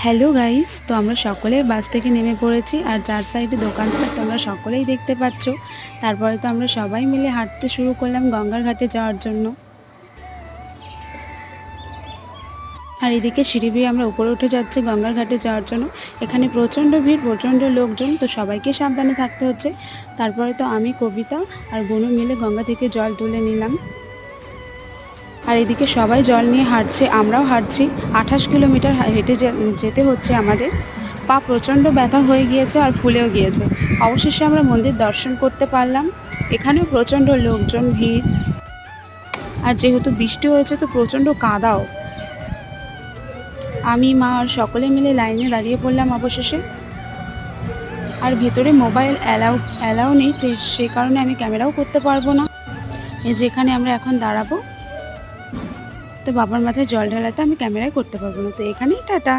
Hello guys, তো আমরা সকলেই বাস থেকে নেমে পড়েছি আর চার সাইডে দোকানপাট তোমরা সকলেই দেখতে পাচ্ছ। তারপরে তো আমরা সবাই মিলে হাঁটতে শুরু করলাম গঙ্গার ঘাটে যাওয়ার জন্য। আর এদিকে সিঁড়ি বেয়ে আমরা উপরে উঠে যাচ্ছি গঙ্গার ঘাটে যাওয়ার জন্য। এখানে প্রচণ্ড ভিড়, প্রচণ্ড লোকজন, তো সবাইকে সাবধানে থাকতে হচ্ছে। তারপরে তো আমি, কবিতা আর বনু মিলে গঙ্গা থেকে জল তুলে নিলাম। আর এদিকে সবাই জল নিয়ে হাঁটছে, আমরাও হাঁটছি। 28 কিলোমিটার হেঁটে যেতে হচ্ছে আমাদের। পা প্রচণ্ড ব্যথা হয়ে গিয়েছে আর ফুলেও গিয়েছে। অবশেষে আমরা মন্দির দর্শন করতে পারলাম। এখানেও প্রচণ্ড লোকজন, ভিড়। আর যেহেতু বৃষ্টি হয়েছে তো প্রচণ্ড কাদাও। আমি, মা আর সকলে মিলে লাইনে দাঁড়িয়ে পড়লাম অবশেষে। আর ভেতরে মোবাইল অ্যালাউ নেই, তো সে কারণে আমি ক্যামেরাও করতে পারবো না। যেখানে আমরা এখন দাঁড়াবো, তো বাবার মাথায় জল ঢালাতে আমি ক্যামেরায় করতে পারবো না। তো এখানেই টাটা।